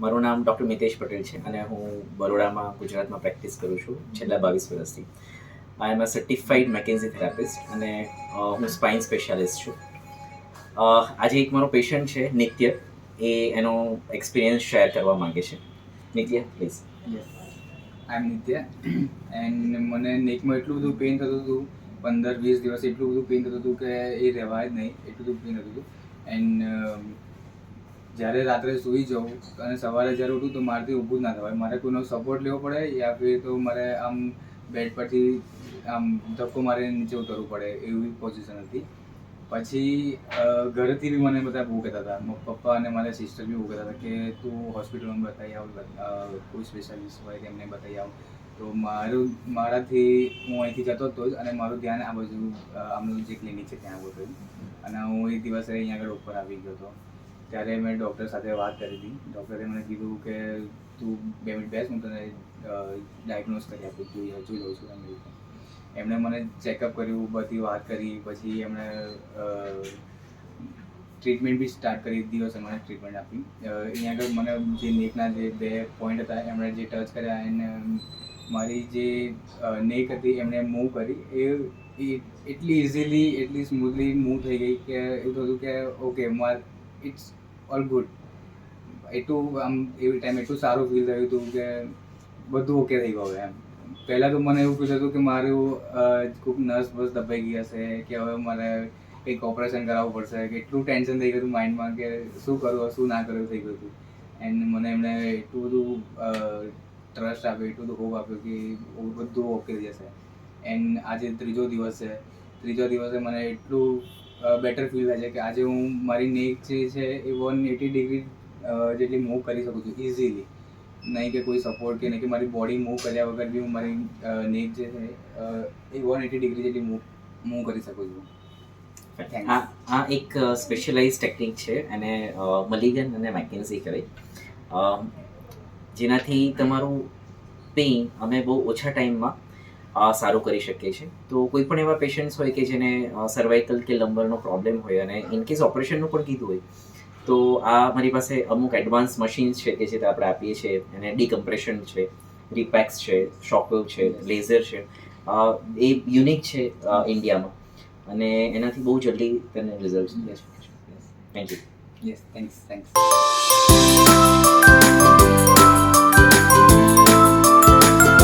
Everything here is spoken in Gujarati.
મારું નામ ડૉક્ટર મિતેશ પટેલ છે અને હું બરોડામાં ગુજરાતમાં પ્રેક્ટિસ કરું છું છેલ્લા 22 વર્ષથી. આઈ એમ અ સર્ટિફાઈડ મેકેન્ઝી થેરાપિસ્ટ અને હું સ્પાઇન સ્પેશિયાલિસ્ટ છું. આજે એક મારો પેશન્ટ છે નિત્ય, એ એનો એક્સપિરિયન્સ શેર કરવા માંગે છે. નિત્ય, પ્લીઝ. યસ, આઈ એમ નિત્ય એન્ડ મને નેકમાં એટલું બધું પેઇન થતું હતું, 15-20 દિવસ એટલું બધું પેઇન થતું હતું કે એ રહેવાય જ નહીં, એટલું બધું પેઇન થતું હતું. એન્ડ જ્યારે રાત્રે સૂઈ જાઉં અને સવારે જ્યારે ઉઠું તો મારાથી ઊભું જ ના થવાય, મારે કોઈનો સપોર્ટ લેવો પડે યા ફિર તો મારે આમ બેડ પરથી આમ ધક્કો મારીને નીચે ઉતરવું પડે, એવી પોઝિશન હતી. પછી ઘરેથી બી મને બધા બહુ કહેતા હતા, પપ્પા અને મારા સિસ્ટર બી બહુ કહેતા હતા કે તું હોસ્પિટલમાં બતાવી આવ, કોઈ સ્પેશિયાલિસ્ટ હોય તેમને બતાવી આવ. તો મારાથી હું અહીંથી જતો હતો જ અને મારું ધ્યાન આ બાજુ આમનું જે ક્લિનિક છે ત્યાં આવ્યું હતું. અને હું એક દિવસે અહીંયા આગળ ઉપર આવી ગયો હતો. ત્યારે મેં ડૉક્ટર સાથે વાત કરી હતી. ડૉક્ટરે મને કીધું કે તું 2 મિનિટ બેસ, હું તને ડાયગ્નોઝ કરી આપું, જોઈ લઉં છું એમ રીતે. એમણે મને ચેકઅપ કર્યું, બધી વાત કરી, પછી એમણે ટ્રીટમેન્ટ બી સ્ટાર્ટ કરી. દિવસે મને ટ્રીટમેન્ટ આપી. અહીંયા આગળ મને જે નેકના જે 2 પોઈન્ટ હતા એમણે જે ટચ કર્યા એને મારી જે નેક હતી એમણે મૂવ કરી, એ એટલી ઇઝીલી એટલી સ્મૂથલી મૂવ થઈ ગઈ કે એવું થતું કે ઓકે ઇટ્સ ઓલ ગુડ. એટલું આમ એવી ટાઈમ એટલું સારું ફીલ થયું હતું કે બધું ઓકે થઈ ગયું એમ. પહેલાં તો મને એવું ફીલ થતું કે મારું ખૂબ નસ બસ દબાઈ ગઈ હશે કે હવે મારે કંઈક ઓપરેશન કરાવવું પડશે, કે એટલું ટેન્શન થઈ ગયું હતું માઇન્ડમાં કે શું કરું શું ના કરું થઈ ગયું હતું. એન્ડ મને એમણે એટલું બધું ટ્રસ્ટ આપ્યો, એટલું બધું હોપ આપ્યો કે બધું ઓકે જશે. એન્ડ આજે ત્રીજો દિવસ છે. ત્રીજો દિવસે મને એટલું બેટર ફીલ થાય છે કે આજે હું મારી નેક જે છે એ 180 ડિગ્રી જેટલી મૂવ કરી શકું છું ઇઝીલી. નહીં કે કોઈ સપોર્ટ કે નહીં કે મારી બોડી મૂવ કર્યા વગર બી હું મારી નેક જે છે એ 180 ડિગ્રી જેટલી મૂવ કરી શકું છું. આ એક સ્પેશિયલાઇઝ ટેકનિક છે, એને મલિગન અને મેકેન્ઝી કહેવાય, જેનાથી તમારું પેઇન અમે બહુ ઓછા ટાઈમમાં સારું કરી શકીએ છીએ. તો કોઈ પણ એવા પેશન્ટ્સ હોય કે જેને સર્વાઇકલ કે લંબરનો પ્રોબ્લેમ હોય અને ઇનકેસ ઓપરેશનનું પણ કીધું હોય, તો આ મારી પાસે અમુક એડવાન્સ મશીન્સ છે કે જે આપણે આપીએ છીએ. એને ડીકમ્પ્રેશન છે, રિપેક્સ છે, શોકવેવ છે, લેઝર છે. એ યુનિક છે ઇન્ડિયામાં અને એનાથી બહુ જલ્દી તેને રિઝલ્ટ મળે છે. Thank you. Yes, thanks.